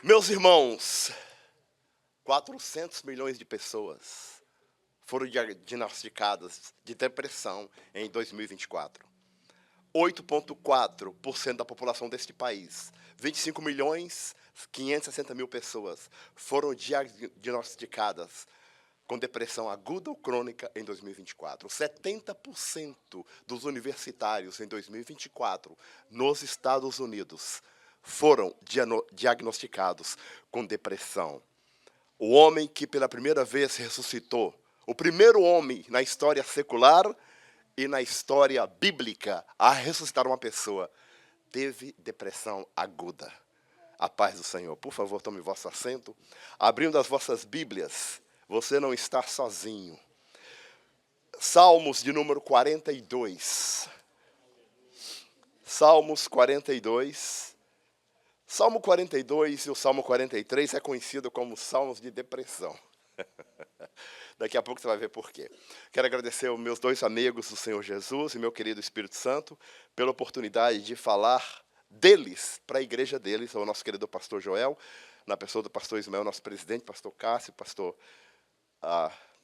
Meus irmãos, 400 milhões de pessoas foram diagnosticadas de depressão em 2024. 8,4% da população deste país, 25 milhões 560 mil pessoas, foram diagnosticadas com depressão aguda ou crônica em 2024. 70% dos universitários em 2024 nos Estados Unidos foram diagnosticados com depressão. O homem que pela primeira vez ressuscitou, o primeiro homem na história secular e na história bíblica a ressuscitar uma pessoa, teve depressão aguda. A paz do Senhor. Por favor, tome vosso assento. Abrindo as vossas Bíblias, você não está sozinho. Salmos de número 42. Salmos 42. Salmo 42 e o Salmo 43 é conhecido como Salmos de depressão. Daqui a pouco você vai ver por quê. Quero agradecer aos meus dois amigos, o Senhor Jesus e meu querido Espírito Santo, pela oportunidade de falar deles, para a igreja deles, o nosso querido pastor Joel, na pessoa do pastor Ismael, nosso presidente, pastor Cássio, pastor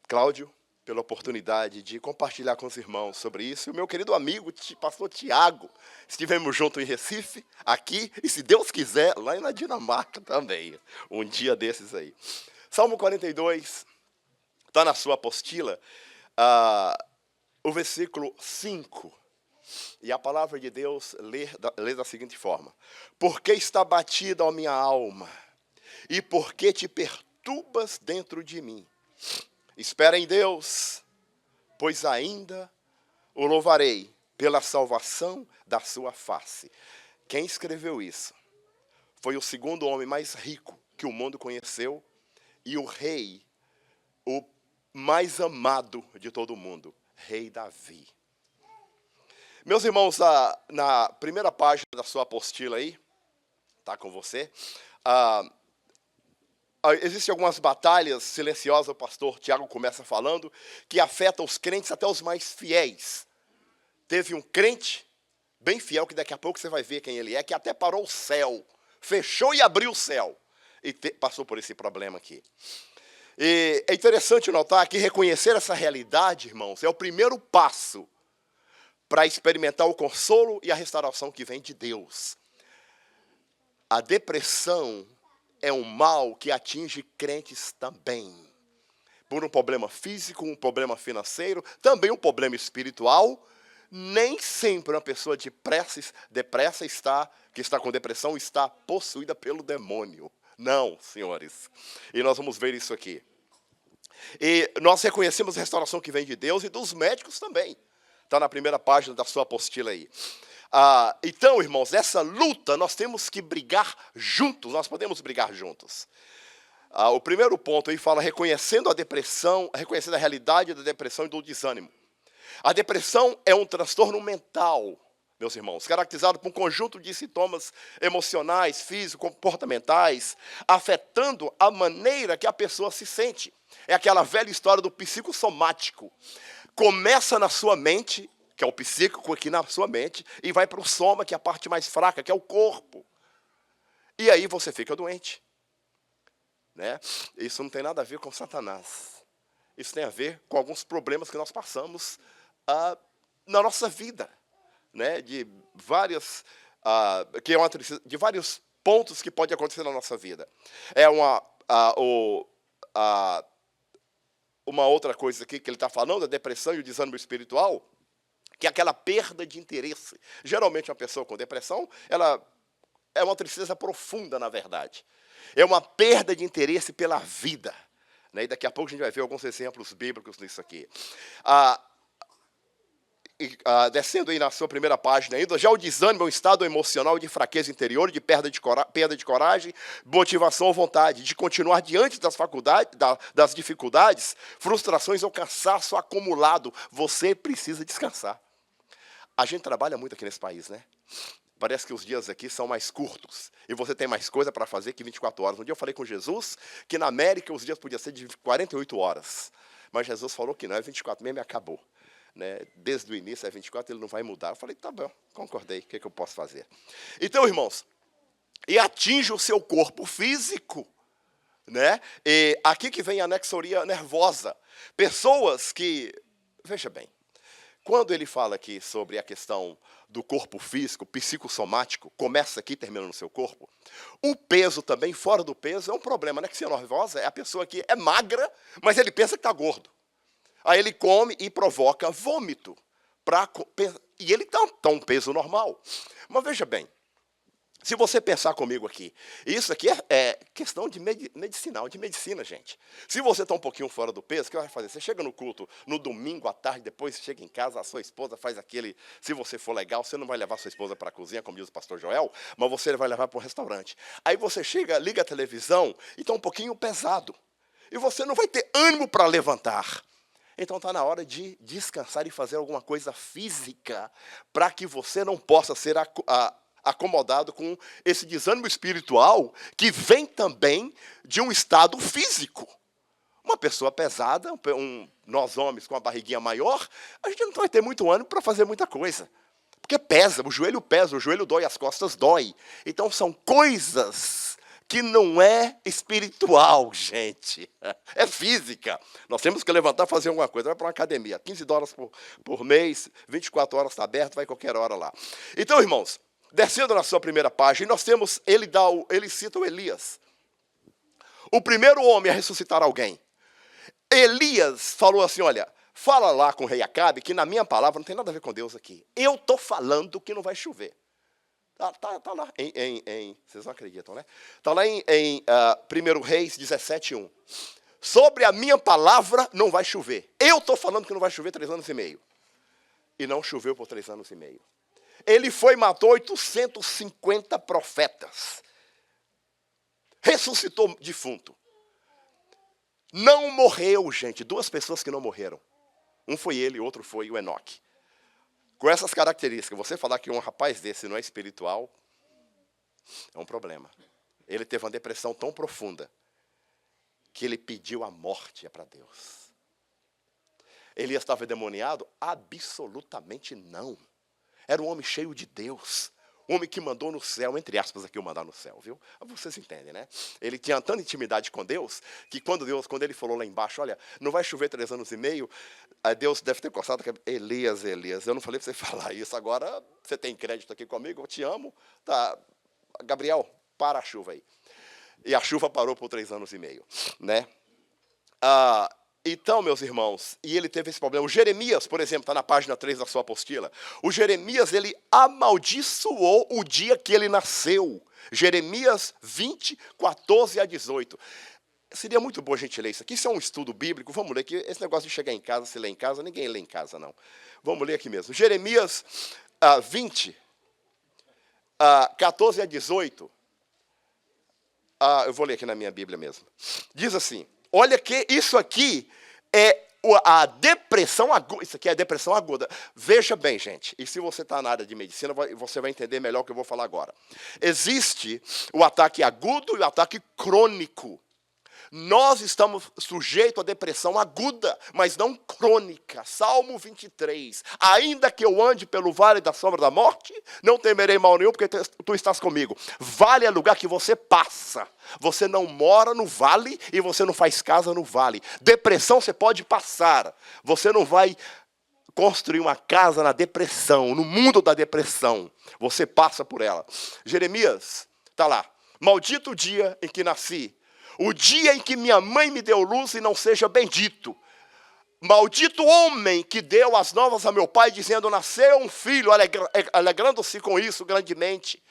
Cláudio, pela oportunidade de compartilhar com os irmãos sobre isso. E o meu querido amigo, pastor Tiago, estivemos juntos em Recife, aqui, e se Deus quiser, lá na Dinamarca também, um dia desses aí. Salmo 42, está na sua apostila, o versículo 5. E a palavra de Deus lê da seguinte forma: Por que está batida a minha alma? E por que te perturbas dentro de mim? Espera em Deus, pois ainda o louvarei pela salvação da sua face. Quem escreveu isso foi o segundo homem mais rico que o mundo conheceu e o rei, o mais amado de todo o mundo, rei Davi. Meus irmãos, na primeira página da sua apostila aí, está com você, existem algumas batalhas silenciosas, o pastor Tiago começa falando, que afetam os crentes, até os mais fiéis. Teve um crente bem fiel, que daqui a pouco você vai ver quem ele é, que até parou o céu, fechou e abriu o céu, e passou por esse problema aqui. E é interessante notar que reconhecer essa realidade, irmãos, é o primeiro passo para experimentar o consolo e a restauração que vem de Deus. A depressão é um mal que atinge crentes também. Por um problema físico, um problema financeiro, também um problema espiritual. Nem sempre uma pessoa depressa que está com depressão está possuída pelo demônio. Não, senhores. E nós vamos ver isso aqui. E nós reconhecemos a restauração que vem de Deus e dos médicos também. Está na primeira página da sua apostila aí. Então, irmãos, nessa luta nós temos que brigar juntos, nós podemos brigar juntos. O primeiro ponto aí fala reconhecendo a depressão, reconhecendo a realidade da depressão e do desânimo. A depressão é um transtorno mental, meus irmãos, caracterizado por um conjunto de sintomas emocionais, físicos, comportamentais, afetando a maneira que a pessoa se sente. É aquela velha história do psicossomático. Começa na sua mente, que é o psíquico aqui na sua mente, e vai para o soma, que é a parte mais fraca, que é o corpo. E aí você fica doente. Né? Isso não tem nada a ver com Satanás. Isso tem a ver com alguns problemas que nós passamos na nossa vida. Né? De vários pontos que pode acontecer na nossa vida. É uma outra coisa aqui que ele está falando, a depressão e o desânimo espiritual, que é aquela perda de interesse. Geralmente, uma pessoa com depressão, ela é uma tristeza profunda, na verdade. É uma perda de interesse pela vida. Né? E daqui a pouco a gente vai ver alguns exemplos bíblicos nisso aqui. Descendo aí na sua primeira página ainda, já o desânimo é um estado emocional de fraqueza interior, de perda de coragem, motivação ou vontade de continuar diante das dificuldades, frustrações ou cansaço acumulado. Você precisa descansar. A gente trabalha muito aqui nesse país, né? Parece que os dias aqui são mais curtos e você tem mais coisa para fazer que 24 horas. Um dia eu falei com Jesus que na América os dias podiam ser de 48 horas, mas Jesus falou que não, é 24 mesmo e acabou. Né? Desde o início, é 24, ele não vai mudar. Eu falei, tá bom, concordei, o que eu posso fazer? Então, irmãos, e atinge o seu corpo físico, né? E aqui que vem a anexoria nervosa. Pessoas que, veja bem, quando ele fala aqui sobre a questão do corpo físico, psicossomático, começa aqui e termina no seu corpo, o peso também, fora do peso, é um problema. A anexia nervosa é a pessoa que é magra, mas ele pensa que está gordo. Aí ele come e provoca vômito. E ele está um peso normal. Mas veja bem, se você pensar comigo aqui, isso aqui é questão de medicina, gente. Se você está um pouquinho fora do peso, o que vai fazer? Você chega no culto no domingo à tarde, depois você chega em casa, a sua esposa faz aquele... Se você for legal, você não vai levar sua esposa para a cozinha, como diz o pastor Joel, mas você vai levar para um restaurante. Aí você chega, liga a televisão e está um pouquinho pesado. E você não vai ter ânimo para levantar. Então está na hora de descansar e fazer alguma coisa física para que você não possa ser acomodado com esse desânimo espiritual que vem também de um estado físico. Uma pessoa pesada, nós homens com a barriguinha maior, a gente não vai ter muito ânimo para fazer muita coisa. Porque pesa, o joelho dói, as costas dói. Então são coisas que não é espiritual, gente. É física. Nós temos que levantar e fazer alguma coisa. Vai para uma academia, $15 por mês, 24 horas está aberto, vai qualquer hora lá. Então, irmãos, descendo na sua primeira página, nós temos, ele cita o Elias. O primeiro homem a ressuscitar alguém. Elias falou assim, olha, fala lá com o rei Acabe, que na minha palavra não tem nada a ver com Deus aqui. Eu estou falando que não vai chover. Tá lá, vocês não acreditam, né? Está lá em 1 Reis 17:1. Sobre a minha palavra não vai chover. Eu estou falando que não vai chover 3 anos e meio. E não choveu por 3 anos e meio. Ele foi e matou 850 profetas. Ressuscitou defunto. Não morreu, gente. 2 pessoas que não morreram. Um foi ele, outro foi o Enoque. Com essas características, você falar que um rapaz desse não é espiritual, é um problema. Ele teve uma depressão tão profunda que ele pediu a morte para Deus. Elias estava endemoniado? Absolutamente não. Era um homem cheio de Deus. Um homem que mandou no céu, entre aspas aqui, o mandar no céu, viu? Vocês entendem, né? Ele tinha tanta intimidade com Deus, que quando ele falou lá embaixo, olha, não vai chover 3 anos e meio, Deus deve ter coçado, Elias, eu não falei para você falar isso, agora você tem crédito aqui comigo, eu te amo, tá? Gabriel, para a chuva aí. E a chuva parou por 3 anos e meio, né? Então, meus irmãos, e ele teve esse problema. O Jeremias, por exemplo, está na página 3 da sua apostila. O Jeremias, ele amaldiçoou o dia que ele nasceu. Jeremias 20, 14 a 18. Seria muito bom a gente ler isso aqui. Isso é um estudo bíblico. Vamos ler aqui. Esse negócio de chegar em casa, se ler em casa, ninguém lê em casa, não. Vamos ler aqui mesmo. Jeremias 20, 14 a 18. Eu vou ler aqui na minha Bíblia mesmo. Diz assim, olha que isso aqui é a depressão aguda. Isso aqui é a depressão aguda. Veja bem, gente, e se você está na área de medicina, você vai entender melhor o que eu vou falar agora. Existe o ataque agudo e o ataque crônico. Nós estamos sujeitos à depressão aguda, mas não crônica. Salmo 23. Ainda que eu ande pelo vale da sombra da morte, não temerei mal nenhum, porque tu estás comigo. Vale é lugar que você passa. Você não mora no vale e você não faz casa no vale. Depressão você pode passar. Você não vai construir uma casa na depressão, no mundo da depressão. Você passa por ela. Jeremias, está lá. Maldito o dia em que nasci. O dia em que minha mãe me deu luz e não seja bendito. Maldito homem que deu as novas a meu pai, dizendo, nasceu um filho, alegrando-se com isso grandemente.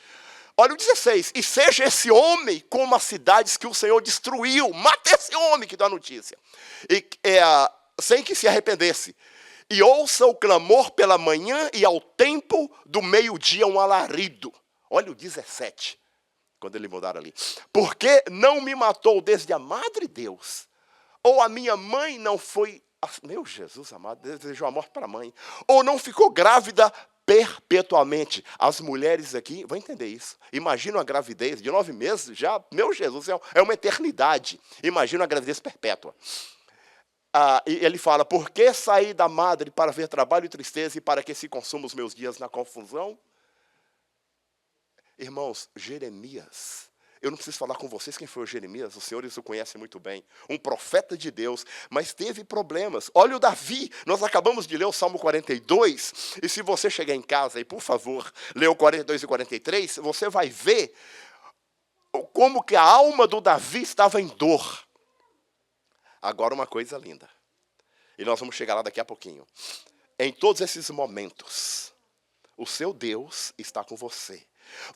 Olha o 16, e seja esse homem como as cidades que o Senhor destruiu. Mata esse homem que dá a notícia. Sem que se arrependesse. E ouça o clamor pela manhã e ao tempo do meio-dia um alarido. Olha o 17. Quando ele mudaram ali. Porque não me matou desde a madre Deus, ou a minha mãe não foi, meu Jesus amado, desejou a morte para a mãe, ou não ficou grávida perpetuamente. As mulheres aqui vão entender isso. Imagina uma gravidez de 9 meses, já, meu Jesus, é uma eternidade. Imagina uma gravidez perpétua. E ele fala, por que saí da madre para ver trabalho e tristeza e para que se consumam os meus dias na confusão? Irmãos, Jeremias, eu não preciso falar com vocês quem foi o Jeremias, os senhores o conhecem muito bem. Um profeta de Deus, mas teve problemas. Olha o Davi, nós acabamos de ler o Salmo 42, e se você chegar em casa e, por favor, ler o 42 e 43, você vai ver como que a alma do Davi estava em dor. Agora uma coisa linda, e nós vamos chegar lá daqui a pouquinho. Em todos esses momentos, o seu Deus está com você.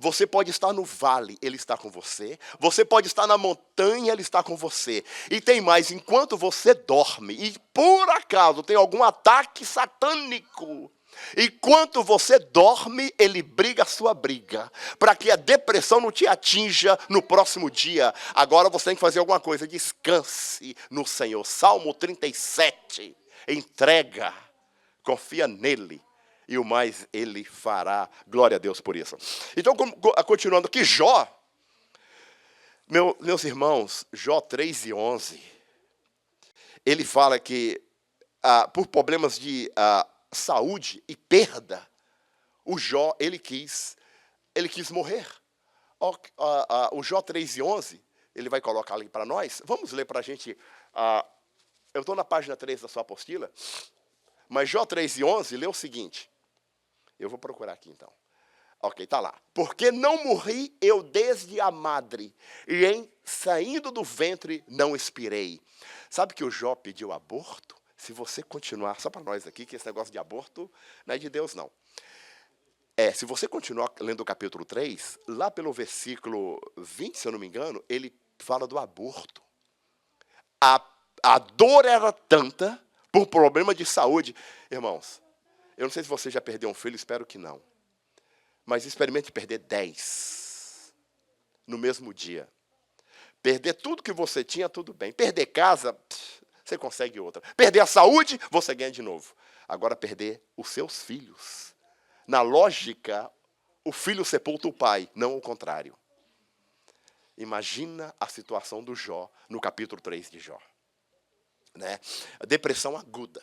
Você pode estar no vale, Ele está com você. Você pode estar na montanha, Ele está com você. E tem mais, enquanto você dorme, e por acaso tem algum ataque satânico, enquanto você dorme, Ele briga a sua briga, para que a depressão não te atinja no próximo dia. Agora você tem que fazer alguma coisa, descanse no Senhor. Salmo 37, entrega, confia nele, e o mais Ele fará. Glória a Deus por isso. Então, continuando aqui, Jó, meus irmãos, Jó 3:11, ele fala que por problemas de saúde e perda, o Jó, ele quis morrer. O Jó 3:11, ele vai colocar ali para nós. Vamos ler para a gente. Eu estou na página 3 da sua apostila, mas Jó 3:11 lê o seguinte. Eu vou procurar aqui, então. Ok, está lá. Porque não morri eu desde a madre, e em saindo do ventre não expirei. Sabe que o Jó pediu aborto? Se você continuar, só para nós aqui, que esse negócio de aborto não é de Deus, não. Se você continuar lendo o capítulo 3, lá pelo versículo 20, se eu não me engano, ele fala do aborto. A dor era tanta, por problema de saúde. Irmãos, eu não sei se você já perdeu um filho, espero que não. Mas experimente perder 10 no mesmo dia. Perder tudo que você tinha, tudo bem. Perder casa, você consegue outra. Perder a saúde, você ganha de novo. Agora perder os seus filhos. Na lógica, o filho sepulta o pai, não o contrário. Imagina a situação do Jó no capítulo 3 de Jó. Né? Depressão aguda.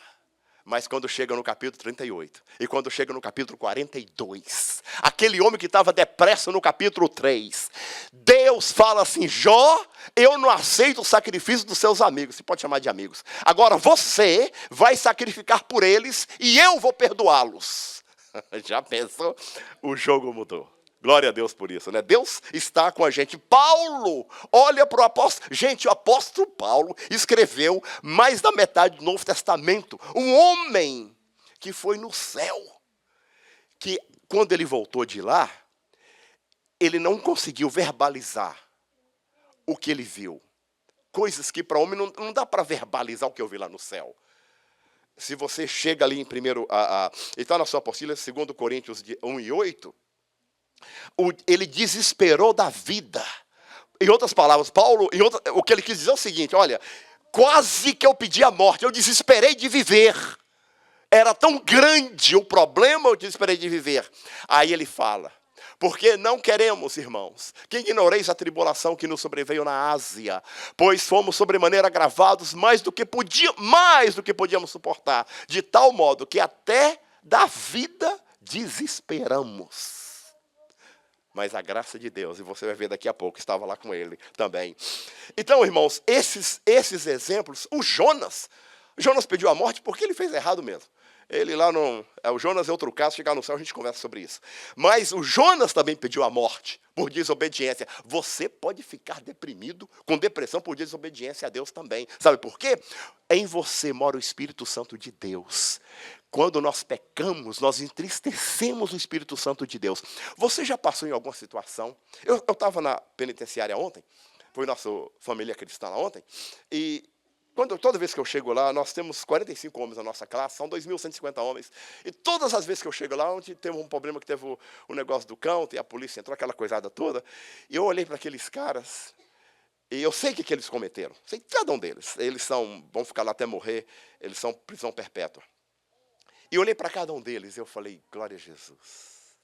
Mas quando chega no capítulo 38, e quando chega no capítulo 42, aquele homem que estava depresso no capítulo 3, Deus fala assim: Jó, eu não aceito o sacrifício dos seus amigos. Você pode chamar de amigos. Agora você vai sacrificar por eles e eu vou perdoá-los. Já pensou? O jogo mudou. Glória a Deus por isso, né? Deus está com a gente. Paulo, olha para o apóstolo. Gente, o apóstolo Paulo escreveu mais da metade do Novo Testamento. Um homem que foi no céu. Que quando ele voltou de lá, ele não conseguiu verbalizar o que ele viu. Coisas que para homem não dá para verbalizar o que eu vi lá no céu. Se você chega ali em primeiro... Ele está na sua apostila, 2 Coríntios 1:8. Ele desesperou da vida. Em outras palavras, Paulo, o que ele quis dizer é o seguinte: olha, quase que eu pedi a morte, eu desesperei de viver. Era tão grande o problema, eu desesperei de viver. Aí ele fala: porque não queremos, irmãos, que ignoreis a tribulação que nos sobreveio na Ásia, pois fomos sobremaneira agravados mais do que podíamos suportar, de tal modo que até da vida desesperamos. Mas a graça de Deus, e você vai ver daqui a pouco, estava lá com ele também. Então, irmãos, esses exemplos, o Jonas pediu a morte porque ele fez errado mesmo. Ele lá não... O Jonas é outro caso, chegar no céu a gente conversa sobre isso. Mas o Jonas também pediu a morte por desobediência. Você pode ficar deprimido, com depressão por desobediência a Deus também. Sabe por quê? Em você mora o Espírito Santo de Deus. Quando nós pecamos, nós entristecemos o Espírito Santo de Deus. Você já passou em alguma situação? Eu estava na penitenciária ontem, foi nossa família cristã lá ontem, e toda vez que eu chego lá, nós temos 45 homens na nossa classe, são 2.150 homens, e todas as vezes que eu chego lá, onde teve um problema que teve o negócio do canto, e a polícia entrou, aquela coisada toda, e eu olhei para aqueles caras, e eu sei o que eles cometeram, sei cada um deles, vão ficar lá até morrer, eles são prisão perpétua. E eu olhei para cada um deles e eu falei: glória a Jesus.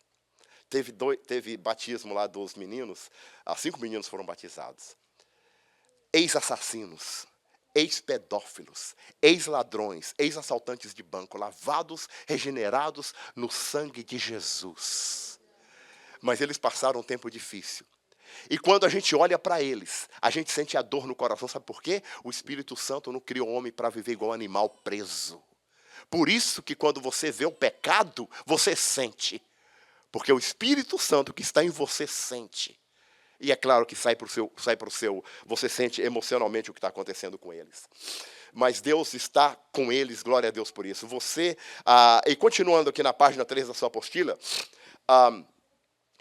Teve batismo lá dos meninos, 5 meninos foram batizados. Ex-assassinos, ex-pedófilos, ex-ladrões, ex-assaltantes de banco, lavados, regenerados no sangue de Jesus. Mas eles passaram um tempo difícil. E quando a gente olha para eles, a gente sente a dor no coração. Sabe por quê? O Espírito Santo não criou o homem para viver igual um animal preso. Por isso que quando você vê o pecado, você sente. Porque o Espírito Santo que está em você sente. E é claro que sai para o seu, você sente emocionalmente o que está acontecendo com eles. Mas Deus está com eles, glória a Deus por isso. E continuando aqui na página 3 da sua apostila,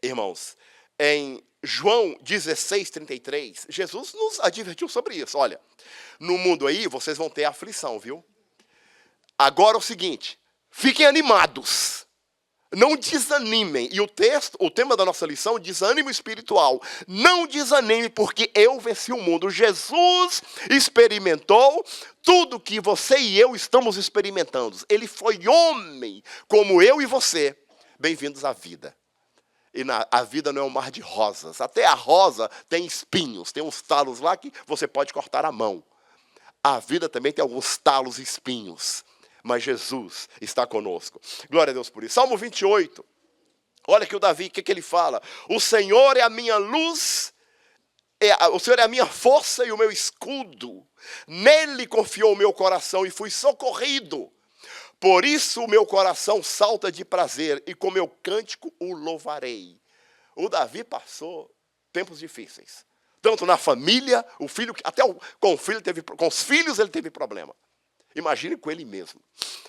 irmãos, em João 16:33, Jesus nos advertiu sobre isso. Olha, no mundo aí vocês vão ter aflição, viu? Agora é o seguinte, fiquem animados. Não desanimem. E o tema da nossa lição, desânimo espiritual. Não desanime, porque eu venci o mundo. Jesus experimentou tudo que você e eu estamos experimentando. Ele foi homem, como eu e você. Bem-vindos à vida. E a vida não é um mar de rosas. Até a rosa tem espinhos. Tem uns talos lá que você pode cortar a mão. A vida também tem alguns talos e espinhos. Mas Jesus está conosco. Glória a Deus por isso. Salmo 28. Olha que o Davi, o que ele fala? O Senhor é a minha luz, o Senhor é a minha força e o meu escudo. Nele confiou o meu coração e fui socorrido. Por isso o meu coração salta de prazer e com meu cântico o louvarei. O Davi passou tempos difíceis. Tanto na família, o filho, até com os filhos ele teve problema. Imagine com ele mesmo.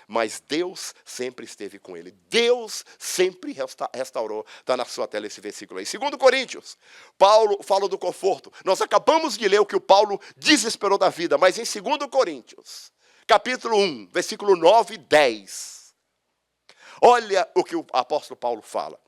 Mas Deus sempre esteve com ele. Deus sempre restaurou. Está na sua tela esse versículo aí. 2 Coríntios, Paulo fala do conforto. Nós acabamos de ler o que o Paulo desesperou da vida. Mas em 2 Coríntios, capítulo 1, versículo 9 e 10. Olha o que o apóstolo Paulo fala.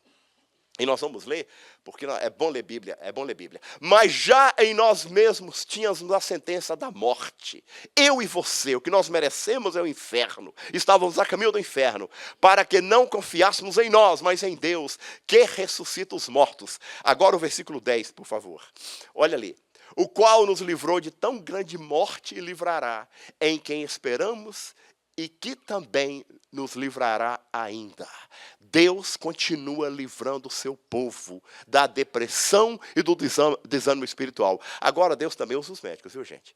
E nós vamos ler, porque é bom ler Bíblia, é bom ler Bíblia. Mas já em nós mesmos tínhamos a sentença da morte. Eu e você, o que nós merecemos é o inferno. Estávamos a caminho do inferno, para que não confiássemos em nós, mas em Deus, que ressuscita os mortos. Agora o versículo 10, por favor. Olha ali. O qual nos livrou de tão grande morte e livrará, em quem esperamos e que também nos livrará ainda. Deus continua livrando o seu povo da depressão e do desânimo espiritual. Agora Deus também usa os médicos, viu, gente?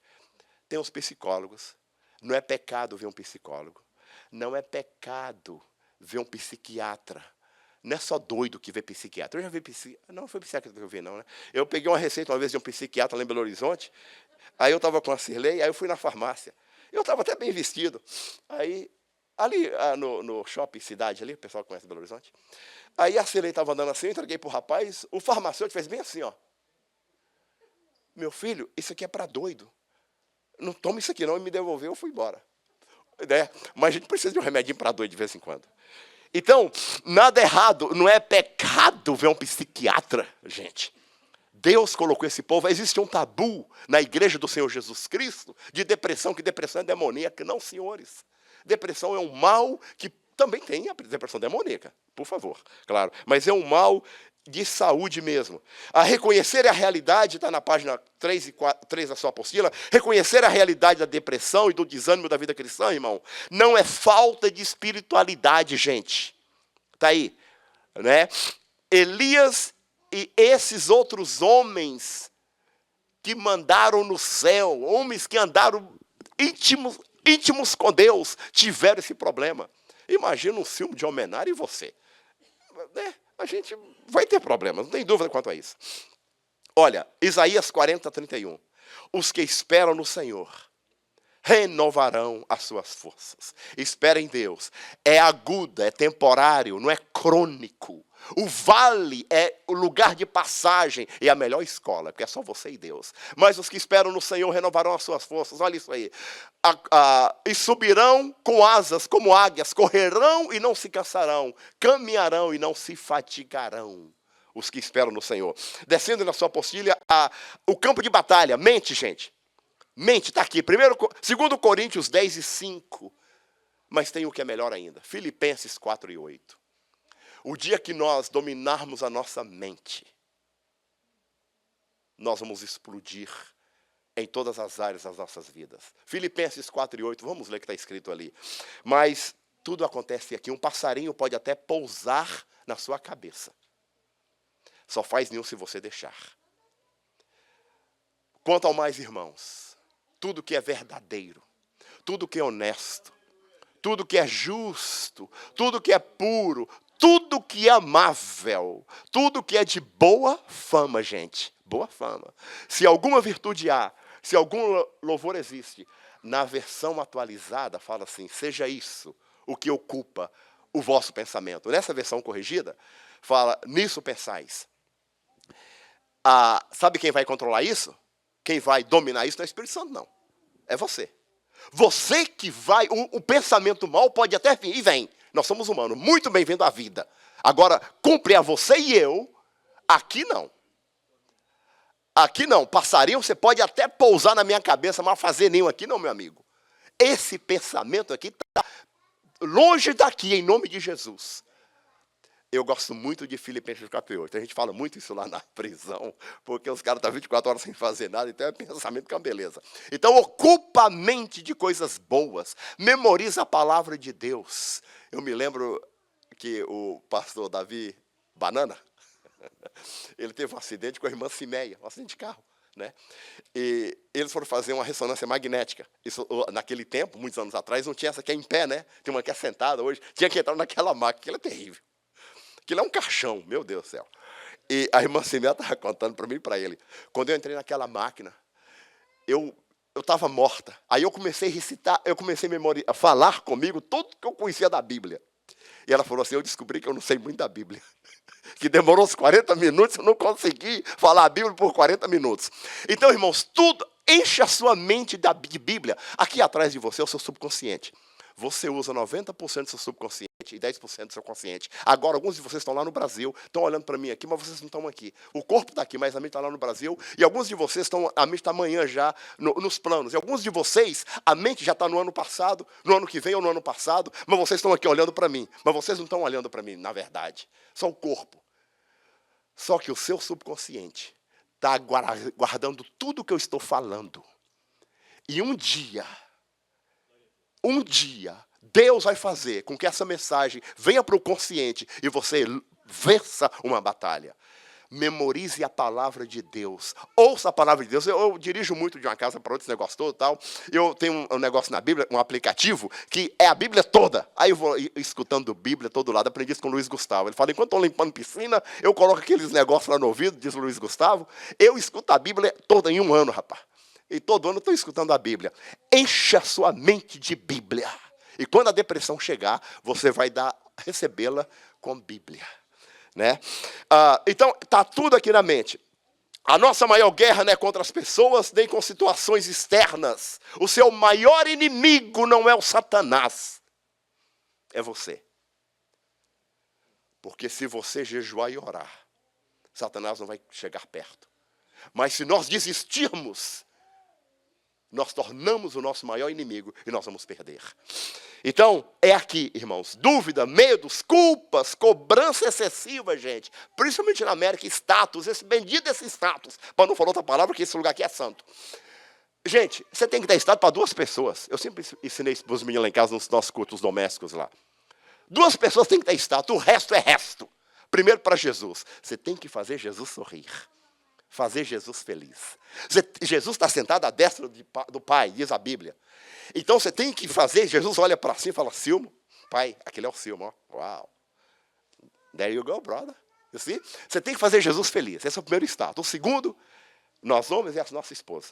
Tem os psicólogos. Não é pecado ver um psicólogo. Não é pecado ver um psiquiatra. Não é só doido que vê psiquiatra. Eu já vi psiquiatra. Não foi psiquiatra que eu vi, não, né? Eu peguei uma receita uma vez de um psiquiatra lá em Belo Horizonte. Aí eu estava com a Cirlei, aí eu fui na farmácia. Eu estava até bem vestido. Aí, ali no shopping cidade, ali, o pessoal conhece Belo Horizonte. Aí a Cirlei estava andando assim, eu entreguei para o rapaz, o farmacêutico fez bem assim, ó. Meu filho, isso aqui é para doido. Não toma isso aqui não, e me devolveu, eu fui embora. Mas a gente precisa de um remedinho para doido de vez em quando. Então, nada errado, não é pecado ver um psiquiatra, gente. Deus colocou esse povo, existe um tabu na igreja do Senhor Jesus Cristo de depressão, que depressão é demoníaca. Não, senhores. Depressão é um mal que também tem a depressão demoníaca, por favor, claro. Mas é um mal de saúde mesmo. A reconhecer a realidade, está na página 3 da sua apostila, reconhecer a realidade da depressão e do desânimo da vida cristã, irmão, não é falta de espiritualidade, gente. Está aí, né? Elias e esses outros homens que mandaram no céu, homens que andaram íntimos com Deus, tiveram esse problema. Imagina um filme de homenagem e você. A gente vai ter problemas, não tem dúvida quanto a isso. Olha, Isaías 40:31. Os que esperam no Senhor renovarão as suas forças. Espera em Deus. É aguda, é temporário, não é crônico. O vale é o lugar de passagem e a melhor escola, porque é só você e Deus. Mas os que esperam no Senhor renovarão as suas forças. Olha isso aí. E subirão com asas como águias, correrão e não se cansarão, caminharão e não se fatigarão. Os que esperam no Senhor. Descendo na sua apostila, o campo de batalha. Mente, gente. Mente, está aqui. 2 Coríntios 10:5. Mas tem o que é melhor ainda. Filipenses 4:8. O dia que nós dominarmos a nossa mente, nós vamos explodir em todas as áreas das nossas vidas. Filipenses 4:8, vamos ler o que está escrito ali. Mas tudo acontece aqui. Um passarinho pode até pousar na sua cabeça. Só faz nenhum se você deixar. Quanto ao mais, irmãos, tudo que é verdadeiro, tudo que é honesto, tudo que é justo, tudo que é puro, tudo que é amável, tudo que é de boa fama, gente, boa fama. Se alguma virtude há, se algum louvor existe, na versão atualizada fala assim, seja isso o que ocupa o vosso pensamento. Nessa versão corrigida, fala, nisso pensais. Sabe quem vai controlar isso? Quem vai dominar isso não é o Espírito Santo, não. É você. Você que vai, o pensamento mal pode até vir, e vem. Nós somos humanos, muito bem-vindo à vida. Agora, cumpre a você e eu, aqui não. Aqui não, passarinho você pode até pousar na minha cabeça, mas fazer nenhum aqui não, meu amigo. Esse pensamento aqui está longe daqui, em nome de Jesus. Eu gosto muito de Filipenses 4:8. A gente fala muito isso lá na prisão, porque os caras estão 24 horas sem fazer nada, então é pensamento que é uma beleza. Então, ocupa a mente de coisas boas, memoriza a palavra de Deus. Eu me lembro que o pastor Davi Banana, ele teve um acidente com a irmã Simeia, um acidente de carro. Né? E eles foram fazer uma ressonância magnética. Isso, naquele tempo, muitos anos atrás, não tinha essa que é em pé, né? Tem uma que é sentada hoje. Tinha que entrar naquela máquina, aquilo é terrível. Aquilo é um caixão, meu Deus do céu. E a irmã Simeia estava contando para mim e para ele. Quando eu entrei naquela máquina, eu estava morta. Aí eu comecei a recitar, eu comecei a falar comigo tudo que eu conhecia da Bíblia. E ela falou assim, eu descobri que eu não sei muito da Bíblia. Que demorou uns 40 minutos, eu não consegui falar a Bíblia por 40 minutos. Então, irmãos, tudo, enche a sua mente de Bíblia. Aqui atrás de você é o seu subconsciente. Você usa 90% do seu subconsciente e 10% do seu consciente. Agora, alguns de vocês estão lá no Brasil, estão olhando para mim aqui, mas vocês não estão aqui. O corpo está aqui, mas a mente está lá no Brasil. E alguns de vocês, a mente está amanhã já nos planos. E alguns de vocês, a mente já está no ano passado, no ano que vem ou no ano passado, mas vocês estão aqui olhando para mim. Mas vocês não estão olhando para mim, na verdade. Só o corpo. Só que o seu subconsciente está guardando tudo que eu estou falando. E um dia, Deus vai fazer com que essa mensagem venha para o consciente e você vença uma batalha. Memorize a palavra de Deus. Ouça a palavra de Deus. Eu dirijo muito de uma casa para outra, esse negócio todo e tal. Eu tenho um negócio na Bíblia, um aplicativo, que é a Bíblia toda. Aí eu vou escutando Bíblia todo lado. Aprendi isso com o Luiz Gustavo. Ele fala, enquanto estou limpando piscina, eu coloco aqueles negócios lá no ouvido, diz o Luiz Gustavo. Eu escuto a Bíblia toda em um ano, rapaz. E todo ano eu estou escutando a Bíblia. Encha a sua mente de Bíblia. E quando a depressão chegar, você vai recebê-la com Bíblia. Né? Então, está tudo aqui na mente. A nossa maior guerra não é contra as pessoas, nem com situações externas. O seu maior inimigo não é o Satanás. É você. Porque se você jejuar e orar, Satanás não vai chegar perto. Mas se nós desistirmos, nós tornamos o nosso maior inimigo e nós vamos perder. Então, é aqui, irmãos, dúvida, medos, culpas, cobrança excessiva, gente. Principalmente na América, status, esse bendito desse status. Para não falar outra palavra, que esse lugar aqui é santo. Gente, você tem que dar status para 2 pessoas. Eu sempre ensinei isso para os meninos lá em casa, nos nossos cultos domésticos lá. 2 pessoas têm que ter status, o resto é resto. Primeiro para Jesus. Você tem que fazer Jesus sorrir. Fazer Jesus feliz. Jesus está sentado à destra do Pai, diz a Bíblia. Então você tem que fazer, Jesus olha para cima e fala, Silmo, Pai, aquele é o Silmo, ó. Uau. There you go, brother. You see? Você tem que fazer Jesus feliz, esse é o primeiro status. O segundo, nós homens é a nossa esposa.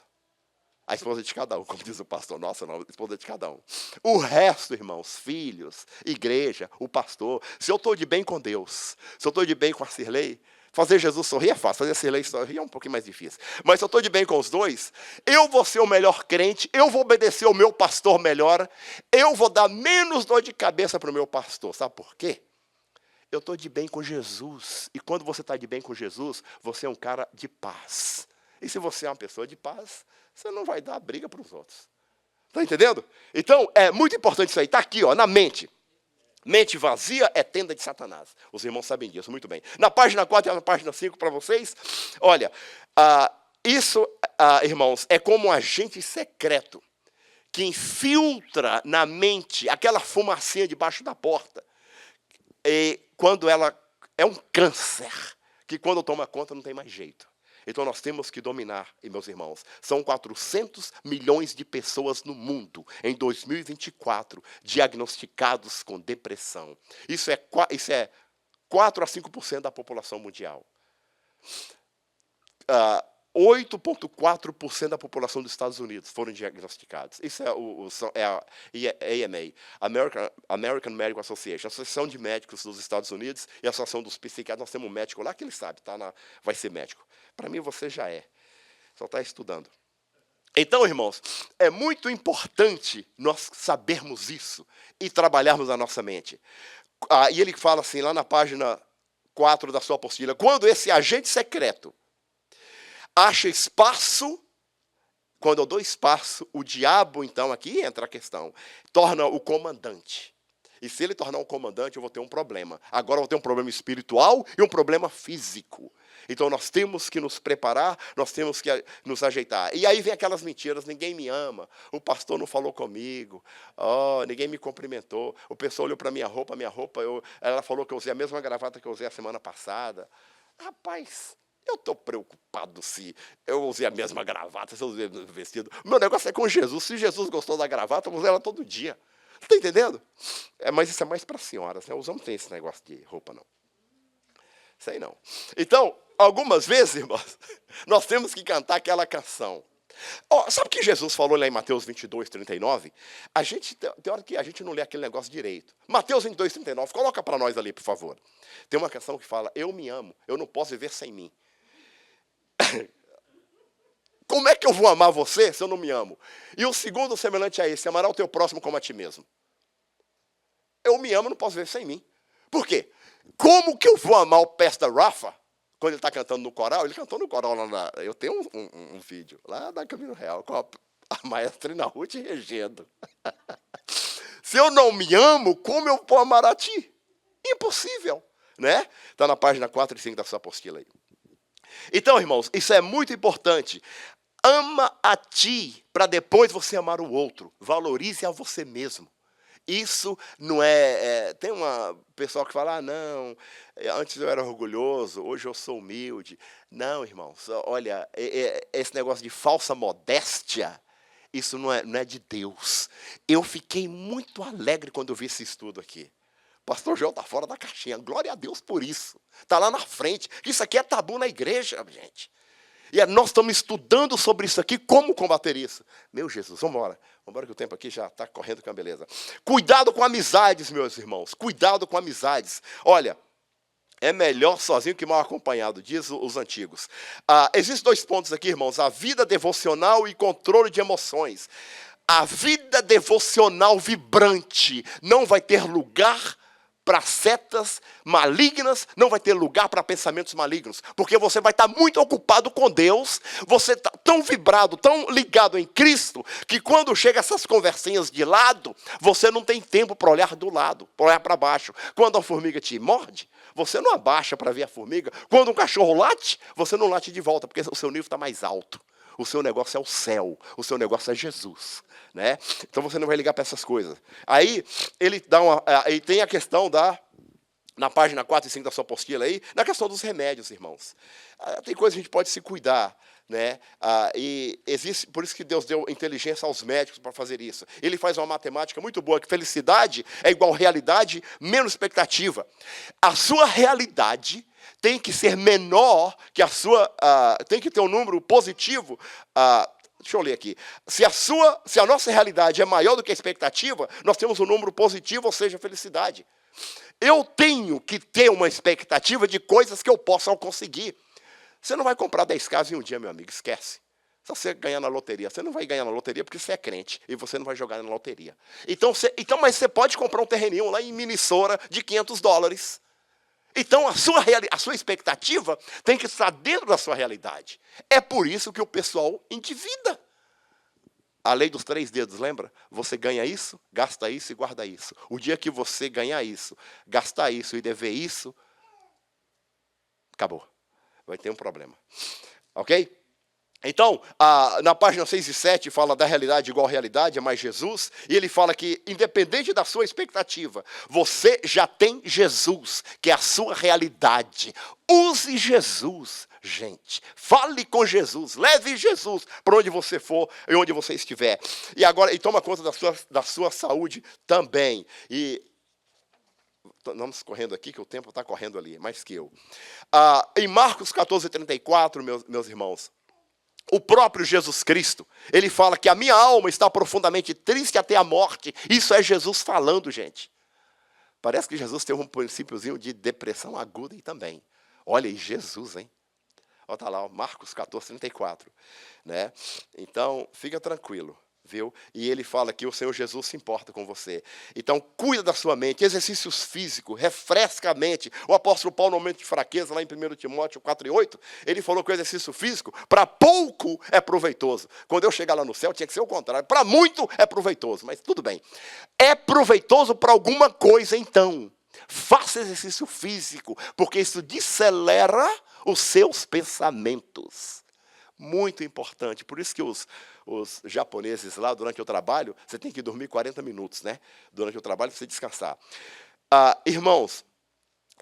A esposa de cada um, como diz o pastor, nossa, não, a esposa de cada um. O resto, irmãos, filhos, igreja, o pastor, se eu estou de bem com Deus, se eu estou de bem com a Cirlei, fazer Jesus sorrir é fácil, fazer a Cirlei sorrir é um pouquinho mais difícil. Mas se eu estou de bem com os dois, eu vou ser o melhor crente, eu vou obedecer ao meu pastor melhor, eu vou dar menos dor de cabeça para o meu pastor. Sabe por quê? Eu estou de bem com Jesus. E quando você está de bem com Jesus, você é um cara de paz. E se você é uma pessoa de paz, você não vai dar briga para os outros. Está entendendo? Então, é muito importante isso aí. Está aqui, ó, na mente. Mente vazia é tenda de Satanás. Os irmãos sabem disso, muito bem. Na página 4 e na página 5 para vocês, olha, isso, irmãos, é como um agente secreto que infiltra na mente aquela fumacinha debaixo da porta. E quando ela é um câncer que quando toma conta não tem mais jeito. Então nós temos que dominar, e meus irmãos, são 400 milhões de pessoas no mundo, em 2024, diagnosticados com depressão. Isso é 4 a 5% da população mundial. 8,4% da população dos Estados Unidos foram diagnosticados. Isso é a AMA, American Medical Association, a Associação de Médicos dos Estados Unidos e a Associação dos Psiquiatras. Nós temos um médico lá que ele sabe, vai ser médico. Para mim, você já é. Só está estudando. Então, irmãos, é muito importante nós sabermos isso e trabalharmos a nossa mente. E ele fala assim, lá na página 4 da sua apostila, quando esse agente secreto acha espaço, quando eu dou espaço, o diabo, então, aqui entra a questão, torna o comandante. E se ele tornar um comandante, eu vou ter um problema. Agora eu vou ter um problema espiritual e um problema físico. Então nós temos que nos preparar, nós temos que nos ajeitar. E aí vem aquelas mentiras, ninguém me ama, o pastor não falou comigo, ninguém me cumprimentou, o pessoal olhou para minha roupa, ela falou que eu usei a mesma gravata que eu usei a semana passada. Rapaz, eu estou preocupado se eu usei a mesma gravata, se eu usei o vestido. Meu negócio é com Jesus. Se Jesus gostou da gravata, eu vou usar ela todo dia. Está entendendo? Mas isso é mais para senhoras, né? Os homens não têm esse negócio de roupa, não. Sei não. Então, algumas vezes, irmãos, nós temos que cantar aquela canção. Sabe o que Jesus falou lá em Mateus 22, 39? Tem hora que a gente não lê aquele negócio direito. Mateus 22, 39, coloca para nós ali, por favor. Tem uma canção que fala, eu me amo, eu não posso viver sem mim. Como é que eu vou amar você se eu não me amo? E o segundo semelhante a esse, amará o teu próximo como a ti mesmo. Eu me amo, não posso viver sem mim. Por quê? Como que eu vou amar o Pastor Rafa quando ele está cantando no coral? Ele cantou no coral lá eu tenho um vídeo lá da Caminho Real com a maestrina Ruth regendo. Se eu não me amo, como eu vou amar a ti? Impossível, né? Está na página 4 e 5 da sua apostila aí. Então, irmãos, isso é muito importante. Ama a ti para depois você amar o outro. Valorize a você mesmo. Isso não tem uma pessoal que fala, não, antes eu era orgulhoso, hoje eu sou humilde. Não, irmãos, olha, esse negócio de falsa modéstia, isso não é de Deus. Eu fiquei muito alegre quando eu vi esse estudo aqui. O pastor João está fora da caixinha, glória a Deus por isso. Está lá na frente, isso aqui é tabu na igreja, gente. E nós estamos estudando sobre isso aqui, como combater isso. Meu Jesus, vamos embora. Vamos embora que o tempo aqui já está correndo com a beleza. Cuidado com amizades, meus irmãos. Cuidado com amizades. Olha, é melhor sozinho que mal acompanhado, diz os antigos. Existem 2 pontos aqui, irmãos. A vida devocional e controle de emoções. A vida devocional vibrante não vai ter lugar para setas malignas, não vai ter lugar para pensamentos malignos, porque você vai estar muito ocupado com Deus, você está tão vibrado, tão ligado em Cristo, que quando chega essas conversinhas de lado, você não tem tempo para olhar do lado, para olhar para baixo. Quando a formiga te morde, você não abaixa para ver a formiga. Quando um cachorro late, você não late de volta, porque o seu nível está mais alto. O seu negócio é o céu, o seu negócio é Jesus, né? Então você não vai ligar para essas coisas. Aí ele tem a questão na página 4 e 5 da sua apostila aí, na questão dos remédios, irmãos. Tem coisa que a gente pode se cuidar, né? E existe, por isso que Deus deu inteligência aos médicos para fazer isso. Ele faz uma matemática muito boa, que felicidade é igual realidade menos expectativa. A sua realidade tem que ser menor que a sua, tem que ter um número positivo. Deixa eu ler aqui. Se a nossa realidade é maior do que a expectativa, nós temos um número positivo, ou seja, felicidade. Eu tenho que ter uma expectativa de coisas que eu possa conseguir. Você não vai comprar 10 casas em um dia, meu amigo, esquece. Se você ganhar na loteria, você não vai ganhar na loteria porque você é crente e você não vai jogar na loteria. Mas você pode comprar um terreninho lá em Minnesota de $500. Então, a sua expectativa tem que estar dentro da sua realidade. É por isso que o pessoal endivida. A lei dos 3 dedos, lembra? Você ganha isso, gasta isso e guarda isso. O dia que você ganhar isso, gastar isso e dever isso, acabou. Vai ter um problema. Ok? Então, na página 6 e 7 fala da realidade igual realidade, é mais Jesus, e ele fala que, independente da sua expectativa, você já tem Jesus, que é a sua realidade. Use Jesus, gente. Fale com Jesus, leve Jesus para onde você for e onde você estiver. E agora, e toma conta da sua saúde também. E vamos correndo aqui, que o tempo está correndo ali, mais que eu. Em Marcos 14:34, meus irmãos, o próprio Jesus Cristo, ele fala que a minha alma está profundamente triste até a morte. Isso é Jesus falando, gente. Parece que Jesus tem um princípiozinho de depressão aguda e também. Olha aí, Jesus, hein? Olha, está lá, Marcos 14:34. Né? Então, fica tranquilo. Viu? E ele fala que o Senhor Jesus se importa com você. Então, cuida da sua mente, exercícios físicos, refresca a mente. O apóstolo Paulo, no momento de fraqueza, lá em 1 Timóteo 4:8, ele falou que o exercício físico, para pouco é proveitoso. Quando eu chegar lá no céu, tinha que ser o contrário. Para muito é proveitoso, mas tudo bem. É proveitoso para alguma coisa, então. Faça exercício físico, porque isso decelera os seus pensamentos. Muito importante. Por isso que os japoneses lá, durante o trabalho, você tem que dormir 40 minutos, né? Durante o trabalho, para você descansar. Irmãos,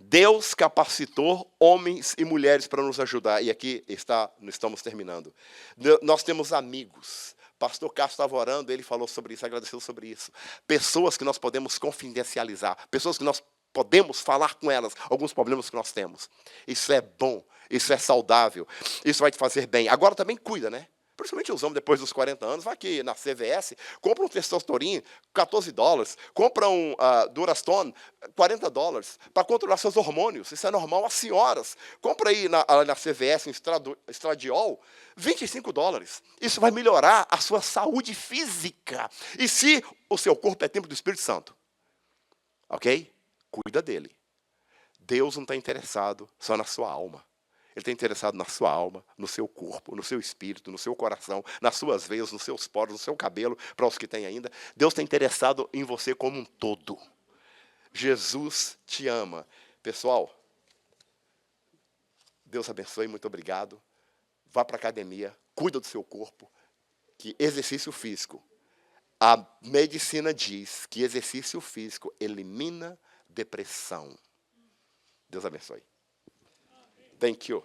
Deus capacitou homens e mulheres para nos ajudar. E aqui estamos terminando. Nós temos amigos. Pastor Castro estava orando, ele falou sobre isso, agradeceu sobre isso. Pessoas que nós podemos confidencializar, pessoas que nós podemos falar com elas alguns problemas que nós temos. Isso é bom, isso é saudável, isso vai te fazer bem. Agora também cuida, né? Principalmente os homens depois dos 40 anos, vai aqui na CVS, compra um Testosterone, $14, compra um Duraston, $40, para controlar seus hormônios, isso é normal. As senhoras, compra aí na CVS um Estradiol, $25. Isso vai melhorar a sua saúde física. E se o seu corpo é templo do Espírito Santo, ok? Cuida dele. Deus não está interessado só na sua alma. Ele está interessado na sua alma, no seu corpo, no seu espírito, no seu coração, nas suas veias, nos seus poros, no seu cabelo, para os que têm ainda. Deus está interessado em você como um todo. Jesus te ama. Pessoal, Deus abençoe, muito obrigado. Vá para a academia, cuida do seu corpo, que exercício físico. A medicina diz que exercício físico elimina depressão. Deus abençoe. Thank you.